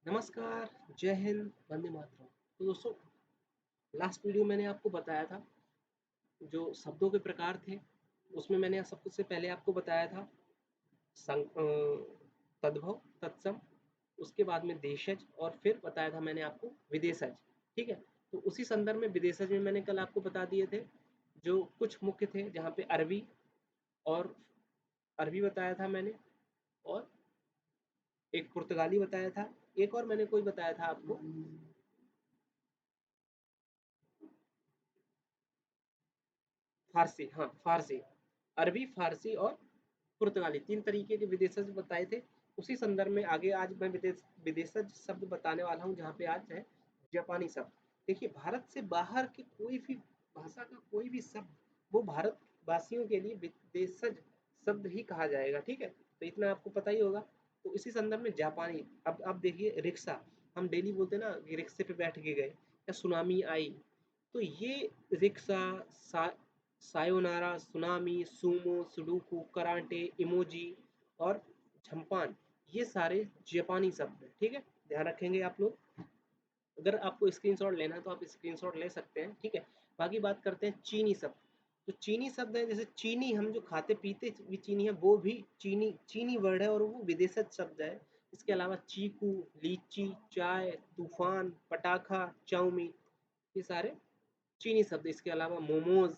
नमस्कार, जय हिंद, वंदे मातरम। तो दोस्तों, लास्ट वीडियो मैंने आपको बताया था जो शब्दों के प्रकार थे, उसमें मैंने सबसे पहले आपको बताया था तद्भव, तत्सम, उसके बाद में देशज और फिर बताया था मैंने आपको विदेशज। ठीक है, तो उसी संदर्भ में विदेशज में मैंने कल आपको बता दिए थे जो कुछ मुख्य थे, जहाँ पे अरबी और अरबी बताया था मैंने, और एक पुर्तगाली बताया था, एक और मैंने कोई बताया था आपको, फारसी। हाँ, फारसी, अरबी, फारसी और पुर्तगाली, 3 तरीके के विदेशज बताए थे। उसी संदर्भ में आगे आज मैं विदेशज शब्द बताने वाला हूँ, जहाँ पे आज है जापानी शब्द। देखिए, भारत से बाहर के कोई भी भाषा का कोई भी शब्द वो भारत वासियों के लिए विदेशज शब्द ही कहा जाएगा। ठीक है, तो इतना आपको पता ही होगा। तो इसी संदर्भ में जापानी, अब देखिए, रिक्शा, हम डेली बोलते हैं ना कि रिक्शे पे बैठ के गए, या सुनामी आई, तो ये rickshaw, sayonara, tsunami, Sumo, sudoku, karate, emoji और झम्पान, ये सारे जापानी शब्द हैं। ठीक है, ध्यान रखेंगे आप लोग। अगर आपको स्क्रीनशॉट लेना है तो आप स्क्रीनशॉट ले सकते हैं। ठीक है, बाकी बात करते हैं चीनी शब्द। तो चीनी शब्द है, जैसे चीनी, हम जो खाते पीते भी चीनी है, वो भी चीनी चीनी वर्ड है और वो विदेशज शब्द है। इसके अलावा चीकू, लीची, चाय, तूफान, पटाखा, चाउमीन, ये सारे चीनी शब्द। इसके अलावा मोमोज,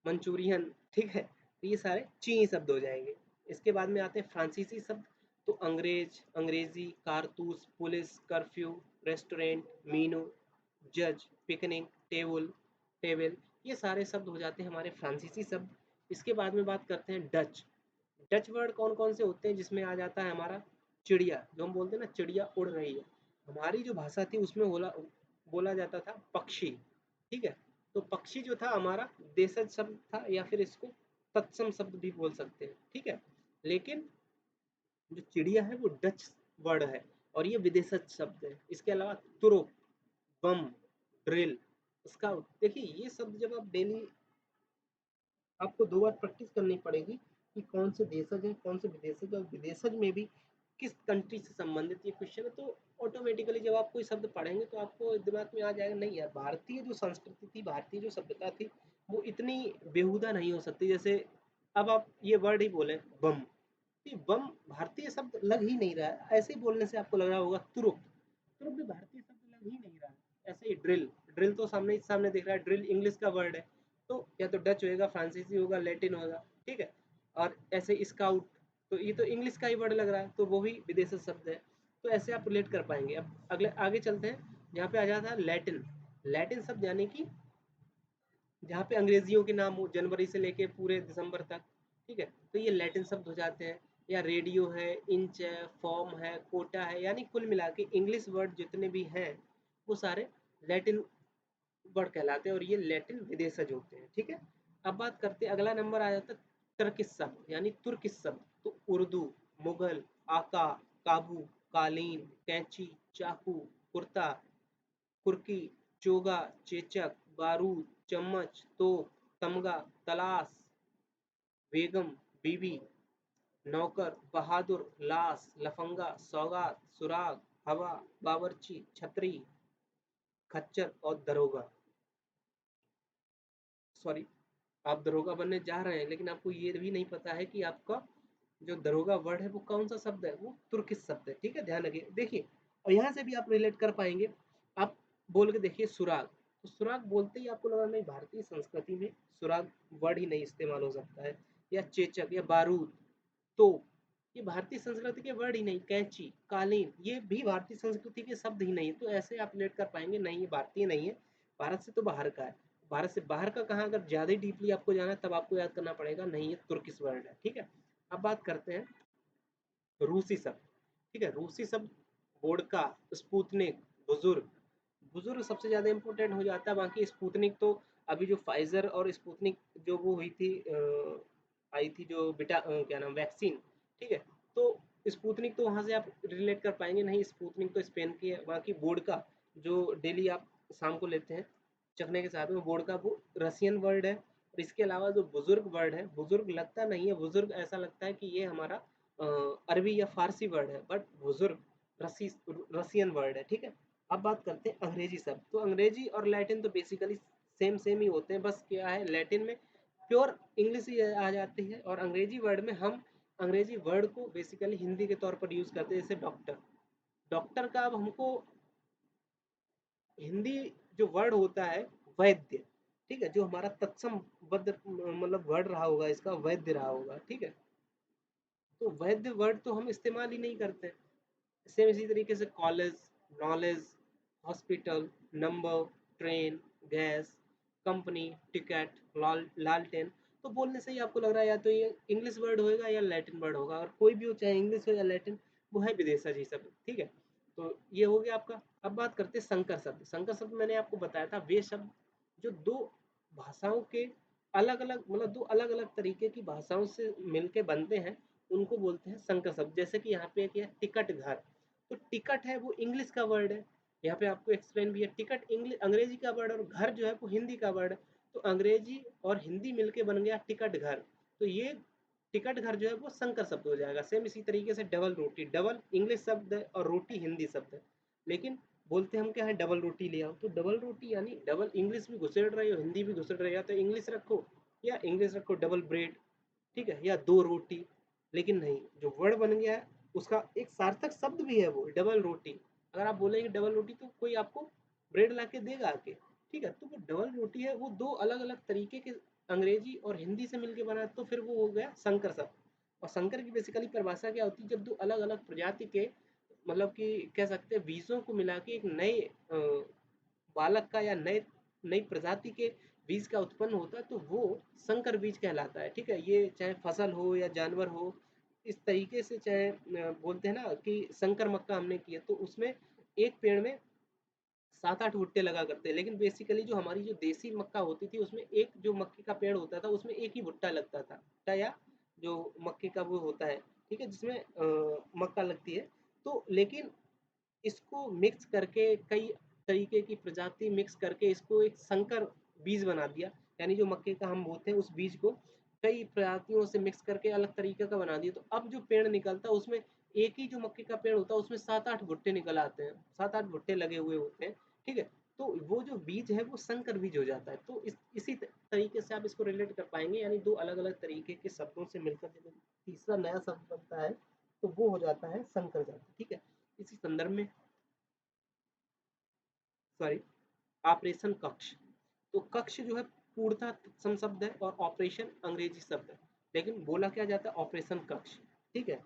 मंचूरियन। ठीक है, तो ये सारे चीनी शब्द हो जाएंगे। इसके बाद में आते हैं फ्रांसीसी शब्द। तो अंग्रेज, अंग्रेजी, कारतूस, पुलिस, कर्फ्यू, रेस्टोरेंट, मीनू, जज, पिकनिक, टेबल, टेबल, ये सारे शब्द हो जाते हैं हमारे फ्रांसीसी शब्द। इसके बाद में बात करते हैं डच। डच वर्ड कौन कौन से होते हैं, जिसमें आ जाता है हमारा चिड़िया, जो हम बोलते हैं ना चिड़िया उड़ रही है। हमारी जो भाषा थी उसमें बोला बोला जाता था पक्षी। ठीक है, तो पक्षी जो था हमारा देशज शब्द था, या फिर इसको तत्सम शब्द भी बोल सकते हैं। ठीक है, लेकिन जो चिड़िया है वो डच वर्ड है और ये विदेशज शब्द है। इसके अलावा तुरुप, बम, ड्रिल, स्काउट। देखिए, ये शब्द जब आप डेली, आपको 2 बार प्रैक्टिस करनी पड़ेगी कि कौन से देशज हैं, कौन से विदेशज, और विदेशज में भी किस कंट्री से संबंधित ये क्वेश्चन है। तो ऑटोमेटिकली जब आप कोई शब्द पढ़ेंगे तो आपको दिमाग में आ जाएगा, नहीं यार, भारतीय जो संस्कृति थी, भारतीय जो सभ्यता थी, वो इतनी बेहुदा नहीं हो सकती। जैसे अब आप ये वर्ड ही बोले बम, ये बम भारतीय शब्द लग ही नहीं रहा है। ऐसे ही बोलने से आपको लग रहा होगा तुरुप, तुरुप भी भारतीय शब्द लग ही नहीं रहा है। ऐसे ही ड्रिल, ड्रिल तो सामने सामने दिख रहा है, ड्रिल इंग्लिश का वर्ड है, तो या तो डच होएगा, फ्रांसीसी होगा, लैटिन होगा। ठीक है, और ऐसे स्काउट, तो ये तो इंग्लिश का ही वर्ड लग रहा है, तो वो भी विदेशी शब्द है। तो ऐसे आप रिलेट कर पाएंगे। अब अगले आगे चलते हैं, यहाँ पे आ जाता है लैटिन। लैटिन शब्द यानी कि जहाँ पे अंग्रेजियों के नाम हो, जनवरी से लेके पूरे दिसंबर तक। ठीक है, तो ये लैटिन शब्द हो जाते हैं। या रेडियो है, इंच है, फॉर्म है, कोटा है, यानी कुल मिला के इंग्लिश वर्ड जितने भी हैं वो सारे लैटिन वर्ड कहलाते हैं और ये लैटिन विदेशज होते हैं। ठीक है, अब बात करते हैं, अगला नंबर आ जाता है तर्किश शब्द यानी तुर्किश शब्द। तो उर्दू, मुगल, आका, काबू, कालीन, कैंची, चाकू, कुर्ता, कुर्की, चोगा, चेचक, बारूद, चम्मच, तोप, तमगा, तलाश, बेगम, बीबी, नौकर, बहादुर, लाश, लफंगा, सौगात, सुराग, हवा, बावर्ची, छतरी, खच्चर और दरोगा। सॉरी, आप दरोगा बनने जा रहे हैं, लेकिन आपको ये भी नहीं पता है कि आपका जो दरोगा वर्ड है वो कौन सा शब्द है, वो तुर्किश शब्द है। ठीक है, ध्यान रखिए। देखिए, और यहाँ से भी आप रिलेट कर पाएंगे। आप बोल के देखिए सुराग, तो सुराग बोलते ही आपको लगा नहीं, भारतीय संस्कृति में सुराग वर्ड ही नहीं इस्तेमाल हो सकता है। या चेचक, या बारूद, तो ये भारतीय संस्कृति के वर्ड ही नहीं। कैंची, कालीन, ये भी भारतीय संस्कृति के शब्द ही नहीं है। तो ऐसे आप रिलेट कर पाएंगे, नहीं ये भारतीय नहीं है, भारत से तो बाहर का है। भारत से बाहर का कहाँ, अगर ज्यादा डीपली आपको जाना है तब आपको याद करना पड़ेगा, नहीं ये तुर्किश वर्ड है। ठीक है, अब बात करते हैं रूसी शब्द। ठीक है, रूसी शब्द वोडका, स्पुतनिक, बुजुर्ग। बुजुर्ग सबसे ज्यादा इंपॉर्टेंट हो जाता है, बाकी स्पुतनिक तो अभी जो फाइजर और स्पुतनिक जो वो हुई थी, आई थी जो क्या नाम, वैक्सीन। ठीक है, तो स्पुतनिक तो वहां से आप रिलेट कर पाएंगे, नहीं स्पुतनिक तो स्पेन की है। बाकी वोडका जो डेली आप शाम को लेते हैं चखने के साथ में, वोडका वो रसियन वर्ड है। और इसके अलावा जो बुजुर्ग वर्ड है, बुजुर्ग लगता नहीं है, बुजुर्ग ऐसा लगता है कि ये हमारा अरबी या फारसी वर्ड है, बट बुजुर्ग रसियन वर्ड है, ठीक है। अब बात करते हैं अंग्रेजी शब्द। तो अंग्रेजी और लैटिन तो बेसिकली सेम सेम ही होते हैं, बस क्या है लैटिन में प्योर इंग्लिश ही आ जाती है, और अंग्रेजी वर्ड में हम अंग्रेजी वर्ड को बेसिकली हिंदी के तौर पर यूज़ करते हैं, जैसे डॉक्टर। डॉक्टर का अब हमको हिंदी जो वर्ड होता है वैद्य, ठीक है, जो हमारा तत्सम बद्ध मतलब वर्ड रहा होगा, इसका वैद्य रहा होगा, ठीक है। तो वैद्य वर्ड तो हम इस्तेमाल ही नहीं करते। सेम इसी तरीके से college, knowledge, hospital, number, train, gas, company, ticket, लालटेन। तो बोलने से ही आपको लग रहा है या तो ये इंग्लिश वर्ड होगा या लैटिन वर्ड होगा, और कोई भी हो चाहे इंग्लिश हो या लैटिन, वो है विदेशज ही सब, ठीक है। तो ये हो गया आपका। अब बात करते हैं संकर शब्द। संकर शब्द मैंने आपको बताया था वे शब्द जो दो भाषाओं के अलग अलग मतलब दो अलग अलग तरीके की भाषाओं से मिलके बनते हैं, उनको बोलते हैं संकर शब्द। जैसे कि यहाँ पे क्या है, टिकट घर। तो टिकट है वो इंग्लिश का वर्ड है, यहाँ पे आपको एक्सप्लेन भी है। टिकट इंग्लिश अंग्रेजी का वर्ड, और घर जो है वो हिंदी का वर्ड है। तो अंग्रेजी और हिंदी मिलके बन गया टिकट घर। तो ये टिकट घर जो है वो संकर शब्द हो जाएगा। सेम इसी तरीके से डबल रोटी, डबल इंग्लिश शब्द है और रोटी हिंदी शब्द है, लेकिन बोलते हम क्या है, डबल रोटी ले आओ। तो डबल रोटी यानी डबल इंग्लिश भी घुसेड़ रहे हो, हिंदी भी घुसेड़ रहे हो, या तो इंग्लिश रखो या इंग्लिश रखो डबल ब्रेड, ठीक है, या दो रोटी। लेकिन नहीं, जो वर्ड बन गया है उसका एक सार्थक शब्द भी है वो डबल रोटी। अगर आप बोलेंगे डबल रोटी तो कोई आपको ब्रेड ला के देगा आके, ठीक है। तो वो डबल रोटी है, वो दो अलग अलग तरीके के अंग्रेजी और हिंदी से मिलके बना, तो फिर वो हो गया संकर शब्द। और संकर की बेसिकली परिभाषा क्या होती है, जब दो अलग अलग प्रजाति के मतलब कि कह सकते हैं बीजों को मिला के एक नए बालक का या नए नई प्रजाति के बीज का उत्पन्न होता है, तो वो संकर बीज कहलाता है, ठीक है। ये चाहे फसल हो या जानवर हो, इस तरीके से चाहे बोलते हैं ना कि संकर मक्का हमने किया, तो उसमें एक पेड़ में 7-8 भुट्टे लगा करते हैं। लेकिन बेसिकली जो हमारी जो देसी मक्का होती थी, उसमें एक जो मक्के का पेड़ होता था उसमें एक ही भुट्टा लगता था, भुट्टा या जो मक्के का वो होता है, ठीक है, जिसमें मक्का लगती है। तो लेकिन इसको मिक्स करके कई तरीके की प्रजाति मिक्स करके इसको एक संकर बीज बना दिया। यानी जो मक्के का हम बोते हैं उस बीज को कई प्रजातियों से मिक्स करके अलग तरीके का बना दिया। तो अब जो पेड़ निकलता है उसमें एक ही जो मक्के का पेड़ होता है उसमें 7-8 भुट्टे निकल आते हैं, 7-8 भुट्टे लगे हुए होते हैं, ठीक है। तो वो जो बीज है वो संकर बीज हो जाता है। तो इसी तरीके से आप इसको रिलेट कर पाएंगे, यानी दो अलग अलग तरीके के शब्दों से मिलकर जब तीसरा नया शब्द बनता है तो वो हो जाता है संकर शब्द, ठीक है। इसी संदर्भ में सॉरी, ऑपरेशन कक्ष। तो कक्ष जो है पूर्णतः तत्सम शब्द है और ऑपरेशन अंग्रेजी शब्द है, लेकिन बोला क्या जाता है ऑपरेशन कक्ष, ठीक है।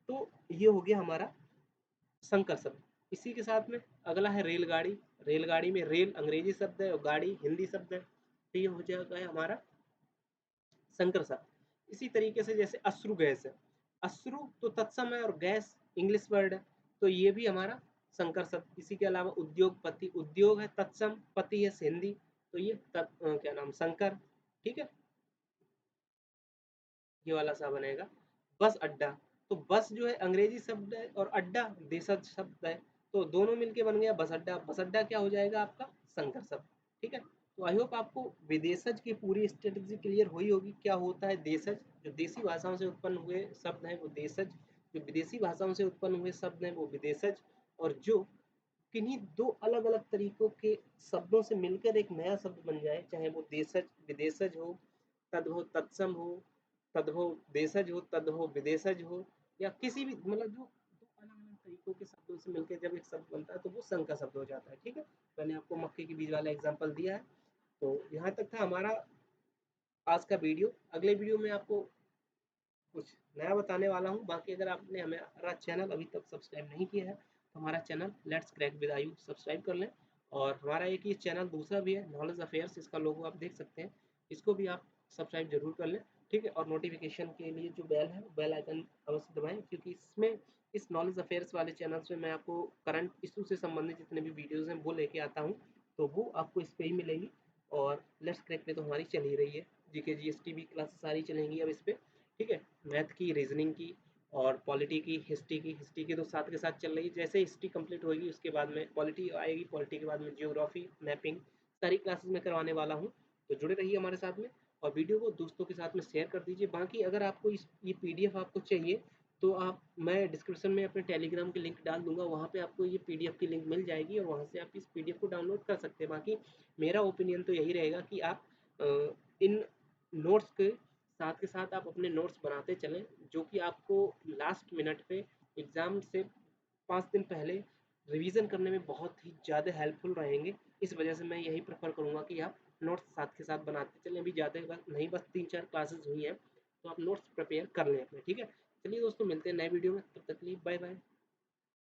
तो ये हो गया हमारा संकर शब्द। इसी के साथ में अगला है रेलगाड़ी। रेलगाड़ी में रेल अंग्रेजी शब्द है और गाड़ी हिंदी शब्द है, तो ये हो जाएगा है हमारा संकर शब्द। इसी तरीके से जैसे अश्रु गैस है, अश्रु तो तत्सम है और गैस इंग्लिश वर्ड है, तो ये भी हमारा संकर शब्द। इसी के अलावा उद्योगपति, उद्योग है तत्सम, पति है हिंदी, तो ये क्या नाम संकर, ठीक है। ये वाला सा बनेगा। बस अड्डा, तो बस जो है अंग्रेजी शब्द है और अड्डा देशज शब्द है, तो दोनों मिलके बन गया बस अड्डा। बस अड्डा क्या हो जाएगा आपका संकर शब्द, ठीक है। तो आई होप आपको विदेशज की पूरी स्ट्रेटजी क्लियर हुई होगी। क्या होता है देशज, जो देसी भाषाओं से उत्पन्न हुए शब्द हैं वो देशज, जो विदेशी भाषाओं से उत्पन्न हुए शब्द हैं वो विदेशज, और जो किन्हीं दो अलग अलग तरीकों के शब्दों से मिलकर एक नया शब्द बन जाए, चाहे वो देशज विदेशज हो, तद्भव तत्सम हो, तद्भव देशज हो, तद्भव विदेशज हो, या किसी भी मतलब जो दो अलग अलग तरीकों के शब्दों से मिलकर जब एक शब्द बनता है तो वो संकर शब्द हो जाता है, ठीक है। मैंने आपको मक्के के बीज वाला एग्जाम्पल दिया है। तो यहाँ तक था हमारा आज का वीडियो। अगले वीडियो में आपको कुछ नया बताने वाला हूँ। बाकी अगर आपने हमारा चैनल अभी तक सब्सक्राइब नहीं किया है तो हमारा चैनल लेट्स क्रैक विद आयु सब्सक्राइब कर लें। और हमारा एक ये चैनल दूसरा भी है नॉलेज अफेयर्स, इसका लोगो आप देख सकते हैं, इसको भी आप सब्सक्राइब जरूर कर लें, ठीक है। और नोटिफिकेशन के लिए जो बेल है बेल आइकन अवश्य दबाएं, क्योंकि इसमें इस नॉलेज अफेयर्स वाले चैनल में मैं आपको करंट इशू से संबंधित जितने भी वीडियोज़ हैं वो लेके आता हूँ, तो वो आपको इस पर ही मिलेंगी। और लेट्स क्रैक पे तो हमारी चल ही रही है, जीके जीएसटी भी क्लासेस सारी चलेंगी अब इस पर, ठीक है। मैथ की, रीजनिंग की और पॉलिटी की, हिस्ट्री की तो साथ के साथ चल रही है। जैसे हिस्ट्री कंप्लीट होगी उसके बाद में पॉलिटी आएगी, पॉलिटी के बाद में जियोग्राफी, मैपिंग, सारी क्लासेस में करवाने वाला हूँ। तो जुड़े रहिए हमारे साथ में और वीडियो को दोस्तों के साथ में शेयर कर दीजिए। बाकी अगर आपको ये पीडीएफ आपको चाहिए तो आप मैं डिस्क्रिप्शन में अपने टेलीग्राम की लिंक डाल दूँगा, वहाँ पे आपको ये पीडीएफ की लिंक मिल जाएगी और वहाँ से आप इस पीडीएफ को डाउनलोड कर सकते हैं। बाकी मेरा ओपिनियन तो यही रहेगा कि आप इन नोट्स के साथ आप अपने नोट्स बनाते चलें, जो कि आपको लास्ट मिनट पे एग्ज़ाम से 5 दिन पहले रिवीजन करने में बहुत ही ज़्यादा हेल्पफुल रहेंगे। इस वजह से मैं यही प्रेफ़र करूँगा कि आप नोट्स साथ के साथ बनाते चलें। अभी ज़्यादा बस नहीं, बस 3-4 क्लासेस हुई हैं, तो आप नोट्स प्रिपेयर कर लें अपने, ठीक है? चलिए दोस्तों, मिलते हैं नए वीडियो में, तब तक के लिए बाय बाय।